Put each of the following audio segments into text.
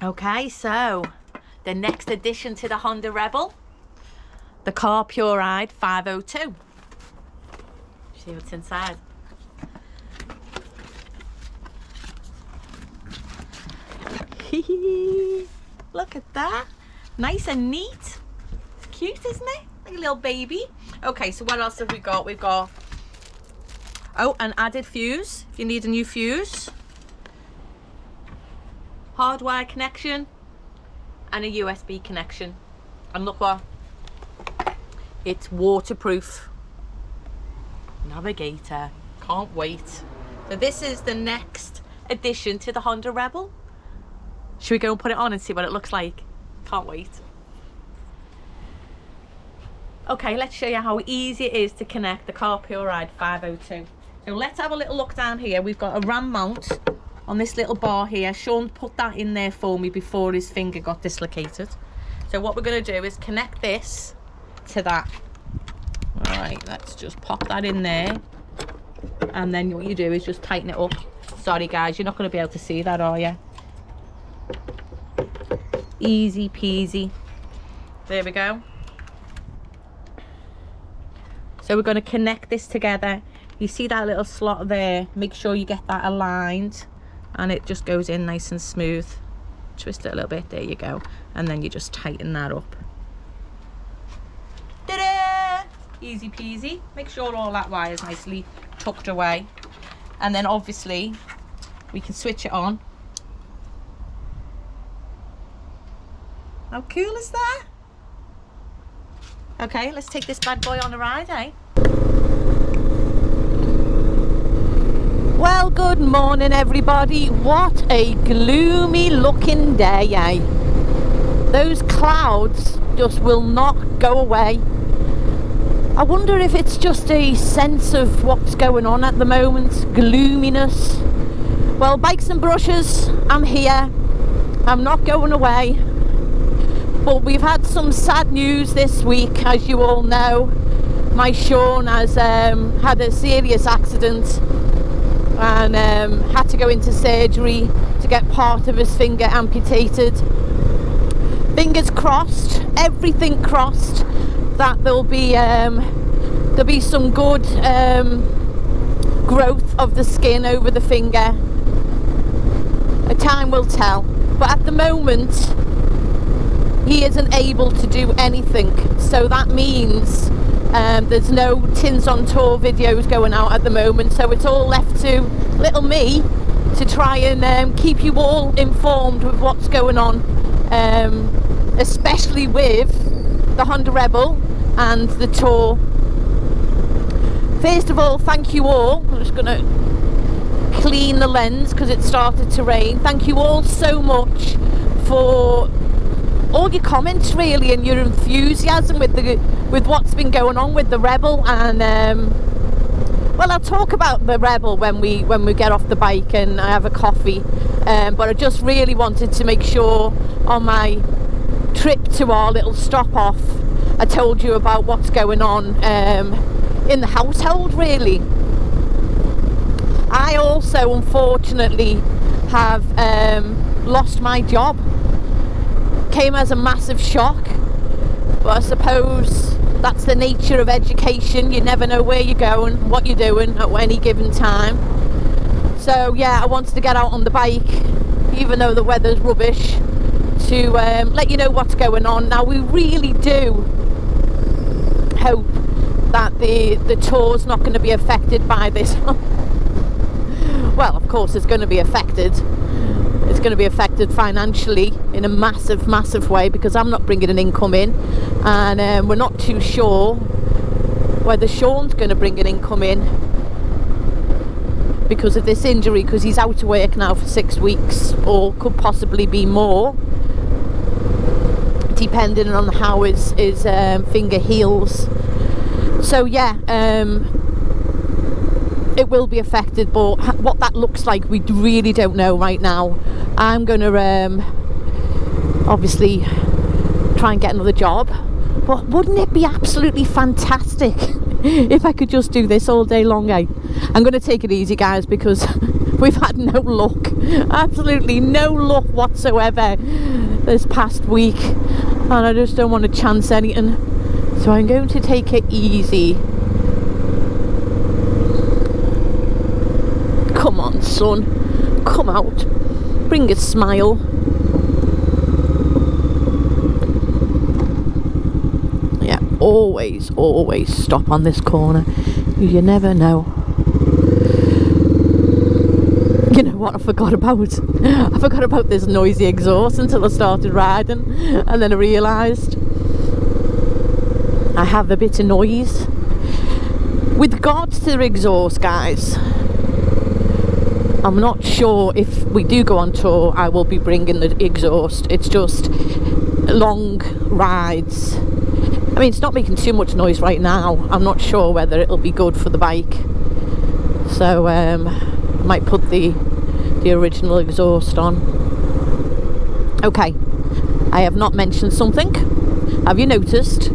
Okay, so the next addition to the Honda Rebel, the Carpuride 502. See what's inside. Look at that. Nice and neat. It's cute, isn't it? Like a little baby. Okay, so what else have we got? We've got, oh, an added fuse if you need a new fuse. Hardwire connection and a USB connection. And look what, it's waterproof. Navigator, can't wait. So this is the next addition to the Honda Rebel. Should we go and put it on and see what it looks like? Can't wait. Okay, let's show you how easy it is to connect the Carpuride 502. So let's have a little look down here. We've got a RAM mount on this little bar here. Shaun put that in there for me before his finger got dislocated. So what we're going to do is connect this to that. All right, let's just pop that in there. And then what you do is just tighten it up. Sorry guys, you're not going to be able to see that, are you? Easy peasy. There we go. So we're going to connect this together. You see that little slot there? Make sure you get that aligned and it just goes in nice and smooth. Twist it a little bit, there you go. And then you just tighten that up. Ta-da! Easy peasy. Make sure all that wire is nicely tucked away. And then obviously we can switch it on. How cool is that? Okay, let's take this bad boy on a ride, eh? Well, good morning everybody. What a gloomy looking day, eh? Those clouds just will not go away. I wonder if it's just a sense of what's going on at the moment, gloominess. Well, bikes and brushes, I'm here. I'm not going away. But we've had some sad news this week, as you all know. My Shaun has had a serious accident and had to go into surgery to get part of his finger amputated. Fingers crossed, everything crossed, that there'll be some good growth of the skin over the finger. Time will tell. But at the moment, he isn't able to do anything, so that means there's no Tins on Tour videos going out at the moment, so it's all left to little me to try and keep you all informed with what's going on, especially with the Honda Rebel and the Tour. First of all, thank you all. I'm just going to clean the lens because it started to rain. Thank you all so much for all your comments really and your enthusiasm with what's been going on with the Rebel. And well, I'll talk about the Rebel when we get off the bike and I have a coffee, but I just really wanted to make sure on my trip to our little stop off I told you about what's going on in the household really. I also unfortunately have lost my job. Came as a massive shock, but I suppose that's the nature of education. You never know where you're going, what you're doing at any given time. So yeah, I wanted to get out on the bike even though the weather's rubbish to let you know what's going on. Now we really do hope that the tour's not going to be affected by this. Well, of course it's going to be affected. It's going to be affected financially in a massive way because I'm not bringing an income in, and we're not too sure whether Shaun's going to bring an income in because of this injury, because he's out of work now for 6 weeks, or could possibly be more depending on how his finger heals. So yeah, it will be affected, but what that looks like we really don't know right now. I'm going to obviously try and get another job, but wouldn't it be absolutely fantastic if I could just do this all day long, eh? I'm going to take it easy, guys, because we've had no luck, absolutely no luck whatsoever this past week, and I just don't want to chance anything, so I'm going to take it easy. Come on, son, come out, bring a smile. Yeah, always stop on this corner, you never know. You know what I forgot about? I forgot about this noisy exhaust until I started riding, and then I realised I have a bit of noise. With regards to the exhaust, guys, I'm not sure if we do go on tour I will be bringing the exhaust. It's just long rides. I mean, it's not making too much noise right now. I'm not sure whether it'll be good for the bike, so I might put the original exhaust on. Okay, I have not mentioned something. Have you noticed?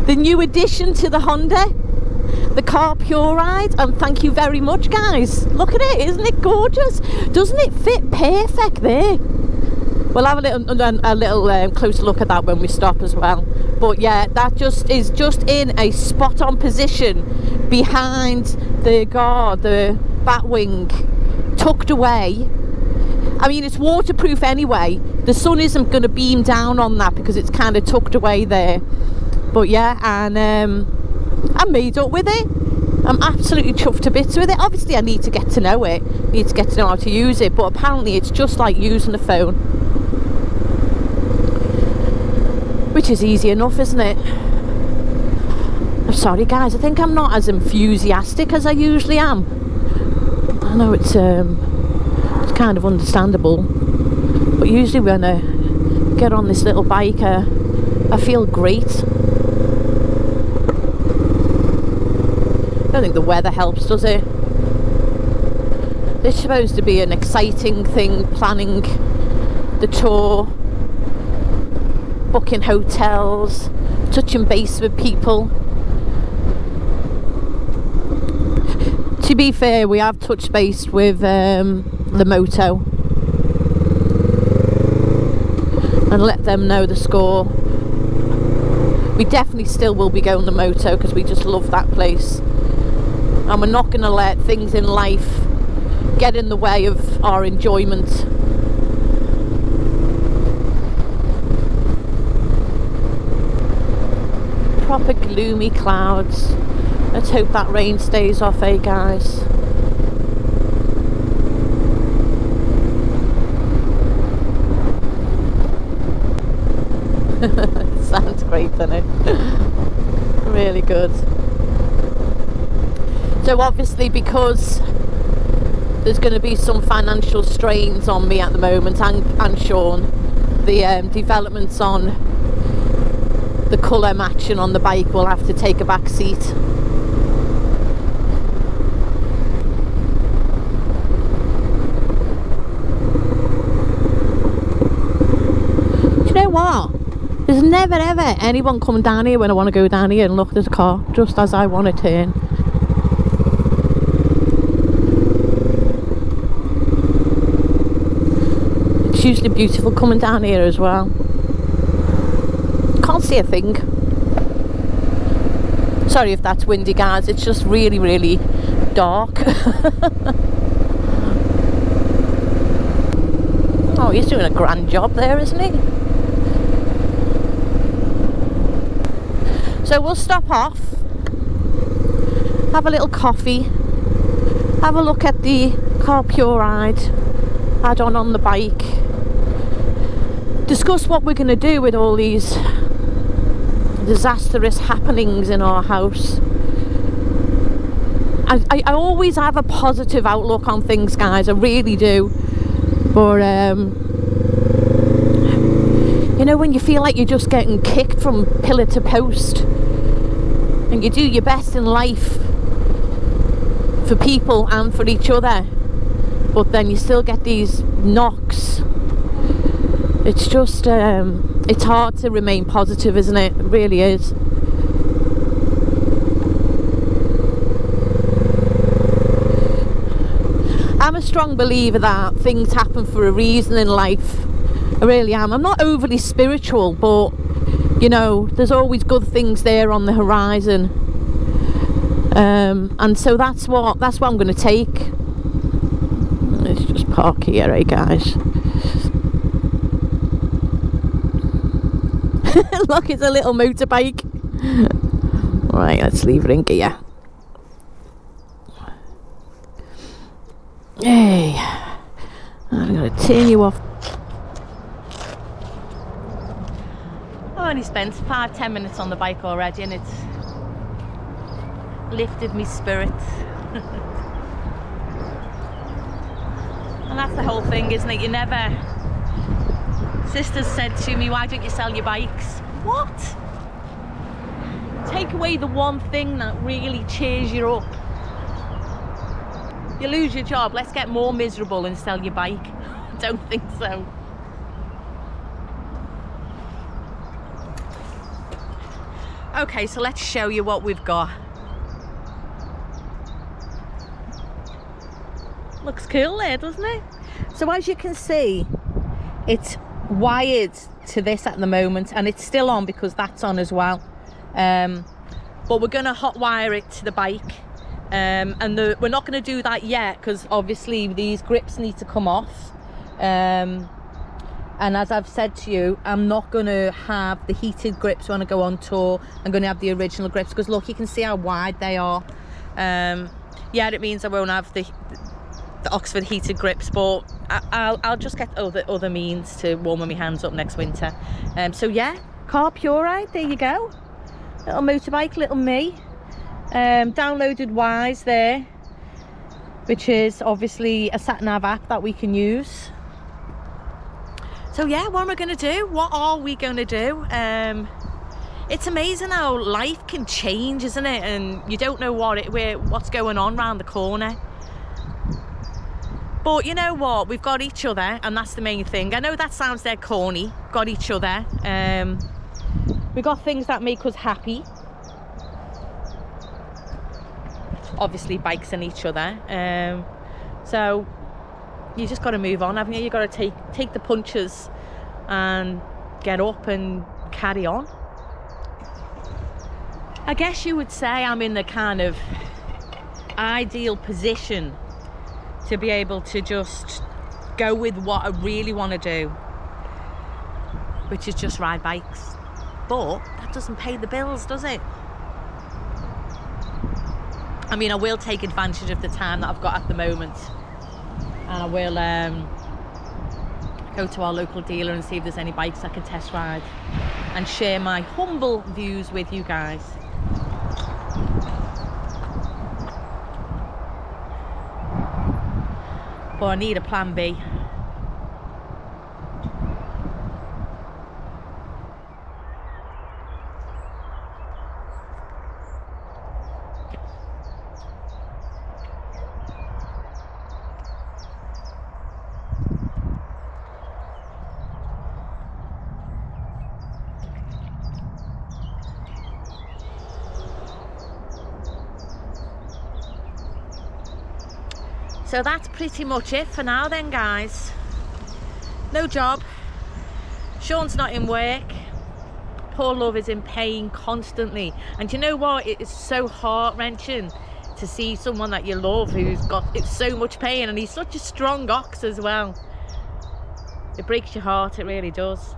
The new addition to the Honda, the Carpuride, and thank you very much, guys. Look at it, isn't it gorgeous? Doesn't it fit perfect there? We'll have a little closer look at that when we stop as well. But yeah, that is just in a spot on position behind the bat wing, tucked away. I mean, it's waterproof anyway. The sun isn't going to beam down on that because it's kind of tucked away there. But yeah, and I'm made up with it. I'm absolutely chuffed to bits with it. Obviously, I need to get to know it. Need to get to know how to use it. But apparently, it's just like using a phone, which is easy enough, isn't it? I'm sorry, guys. I think I'm not as enthusiastic as I usually am. I know it's kind of understandable, but usually when I get on this little bike, I feel great. I don't think the weather helps, does it? This is supposed to be an exciting thing, planning the tour, booking hotels, touching base with people. To be fair, we have touched base with the moto and let them know the score. We definitely still will be going the moto because we just love that place, and we're not going to let things in life get in the way of our enjoyment. Proper gloomy clouds. Let's hope that rain stays off, eh, guys? Sounds great, doesn't it? Really good. So obviously, because there's going to be some financial strains on me at the moment, and Shaun, the developments on the colour matching on the bike will have to take a back seat. What? There's never ever anyone coming down here when I want to go down here and look, there's a car just as I want to turn. It's usually beautiful coming down here as well. Can't see a thing. Sorry if that's windy, guys, it's just really dark. Oh, he's doing a grand job there, isn't he? So we'll stop off, have a little coffee, have a look at the Carpuride add-on on the bike, discuss what we're going to do with all these disastrous happenings in our house. I always have a positive outlook on things, guys, I really do, but you know, when you feel like you're just getting kicked from pillar to post, and you do your best in life for people and for each other, but then you still get these knocks. It's just it's hard to remain positive, isn't it? It really is. strong believer that things happen for a reason in life. I really am. I'm not overly spiritual, but you know, there's always good things there on the horizon. And so that's what I'm going to take. Let's just park here, eh, guys? Look, it's a little motorbike. Right, let's leave it in gear. Hey, I'm going to turn you off. I've only spent 5-10 minutes on the bike already, and it's lifted me spirits. And that's the whole thing, isn't it? You never... Sisters said to me, why don't you sell your bikes? What? Take away the one thing that really cheers you up. You lose your job, let's get more miserable and sell your bike. I don't think so. Okay, so let's show you what we've got. Looks cool there, doesn't it? So as you can see, it's wired to this at the moment, and it's still on because that's on as well. But we're going to hot wire it to the bike, and we're not going to do that yet because obviously these grips need to come off. And as I've said to you, I'm not going to have the heated grips when I go on tour. I'm going to have the original grips because look, you can see how wide they are. Yeah, it means I won't have the Oxford heated grips, but I'll just get other means to warm my hands up next winter. So yeah, Carpuride, there you go. Little motorbike, little me. Downloaded Wise there, which is obviously a sat-nav app that we can use. So yeah, what am I going to do? What are we going to do? It's amazing how life can change, isn't it? And you don't know what's going on around the corner. But you know what? We've got each other, and that's the main thing. I know that sounds dead corny. Got each other. We've got things that make us happy. Obviously, bikes and each other. So you just got to move on, haven't you? You've got to take the punches and get up and carry on. I guess you would say I'm in the kind of ideal position to be able to just go with what I really want to do, which is just ride bikes. But that doesn't pay the bills, does it? I mean, I will take advantage of the time that I've got at the moment, and I will go to our local dealer and see if there's any bikes I can test ride and share my humble views with you guys. But I need a plan B. So that's pretty much it for now then, guys. No job. Shaun's not in work. Poor love is in pain constantly. And you know what? It is so heart-wrenching to see someone that you love who's got so much pain, and he's such a strong ox as well. It breaks your heart, it really does.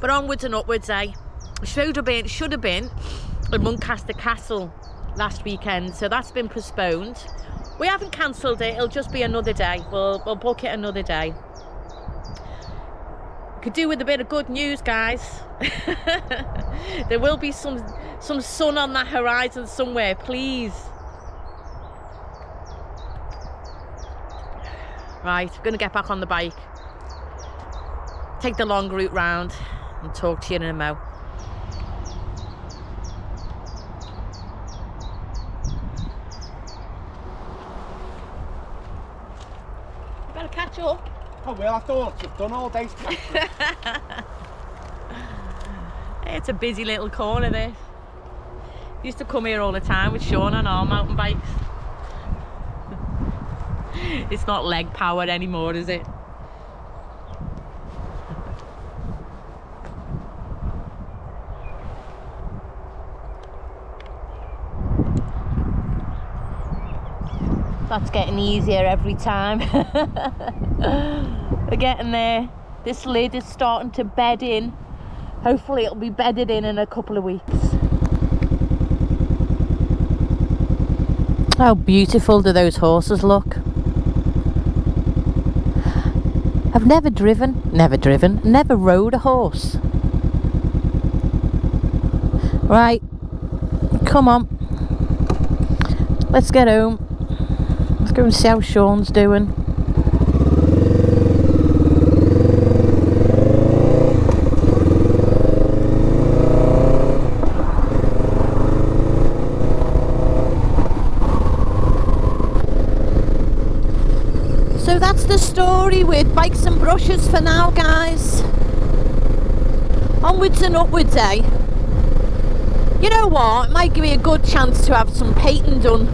But onwards and upwards, eh? Should have been at Muncaster Castle last weekend, so that's been postponed. We haven't cancelled it, it'll just be another day. We'll book it another day. Could do with a bit of good news, guys. There will be some sun on that horizon somewhere, please. Right, I'm gonna get back on the bike, take the long route round, and talk to you in a mo. You better catch up. I will, I thought you've done all day. It's a busy little corner, this. Used to come here all the time with Shaun on our mountain bikes. It's not leg powered anymore, is it? That's getting easier every time. We're getting there. This lid is starting to bed in. Hopefully it'll be bedded in a couple of weeks. How beautiful do those horses look? I've never rode a horse. Right, come on. Let's get home. Let's go and see how Shaun's doing. So that's the story with bikes and brushes for now, guys. Onwards and upwards, eh? You know what? It might give me a good chance to have some painting done.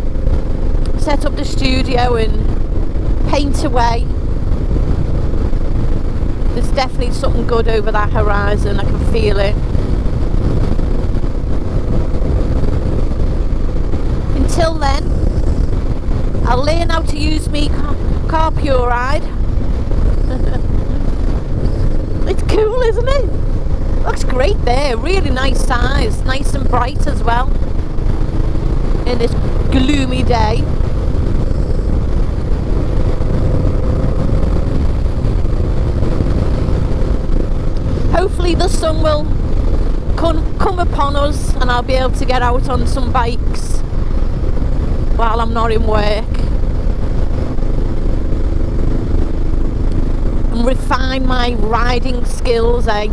Set up the studio and paint away. There's definitely something good over that horizon. I can feel it. Until then, I'll learn how to use me Carpuride. It's cool, isn't it? Looks great there. Really nice size, nice and bright as well in this gloomy day. Hopefully the sun will come upon us and I'll be able to get out on some bikes while I'm not in work and refine my riding skills, eh?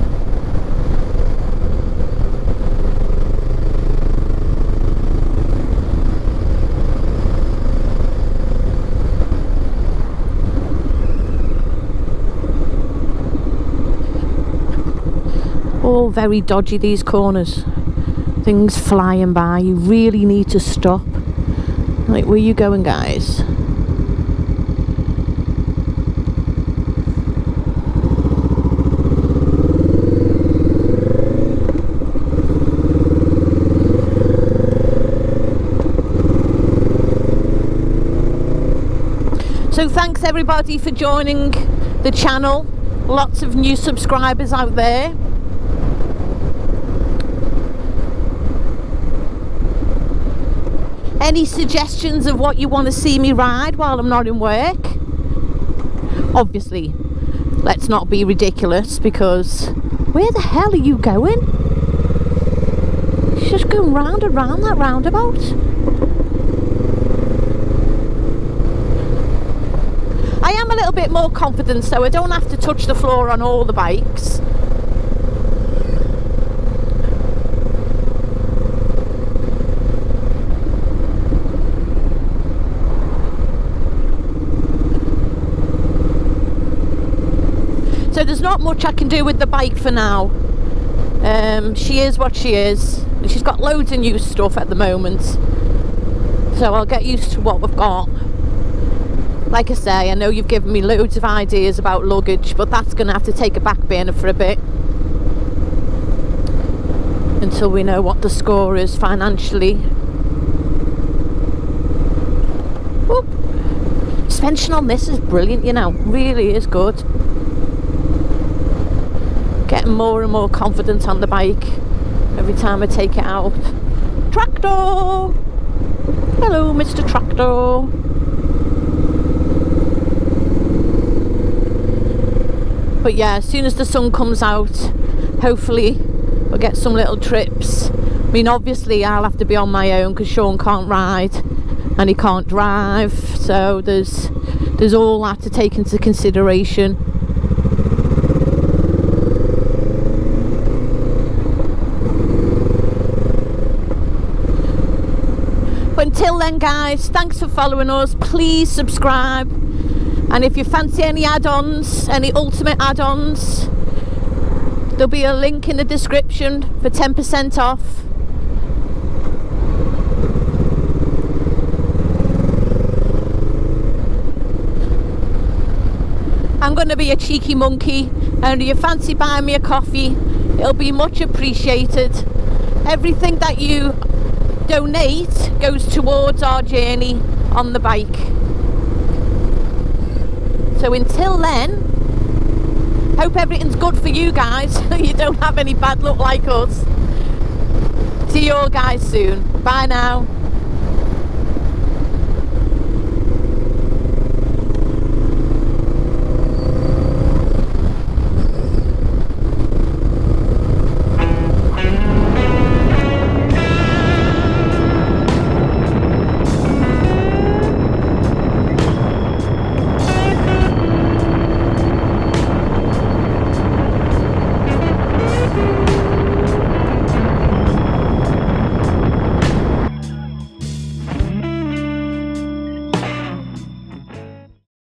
All very dodgy, these corners. Things flying by. You really need to stop. Like, where you going, guys? So thanks everybody for joining the channel. Lots of new subscribers out there. Any suggestions of what you want to see me ride while I'm not in work? Obviously, let's not be ridiculous, because where the hell are you going? You're just going round and round that roundabout. I am a little bit more confident, so I don't have to touch the floor on all the bikes. So there's not much I can do with the bike for now. She is what she is. She's got loads of new stuff at the moment. So I'll get used to what we've got. Like I say, I know you've given me loads of ideas about luggage, but that's going to have to take a back burner for a bit. Until we know what the score is financially. Whoop. Suspension on this is brilliant, you know. Really is good. Getting more and more confident on the bike every time I take it out. Tractor! Hello, Mr. Tractor. But yeah, as soon as the sun comes out, hopefully we'll get some little trips. I mean, obviously I'll have to be on my own because Shaun can't ride and he can't drive, so there's all that to take into consideration. But until then, guys, thanks for following us. Please subscribe, and if you fancy any add-ons, any ultimate add-ons, there'll be a link in the description for 10% off. I'm going to be a cheeky monkey, and if you fancy buying me a coffee, it'll be much appreciated. Everything that you donate goes towards our journey on the bike. So until then, hope everything's good for you guys. You don't have any bad luck like us. See you all guys soon. Bye now.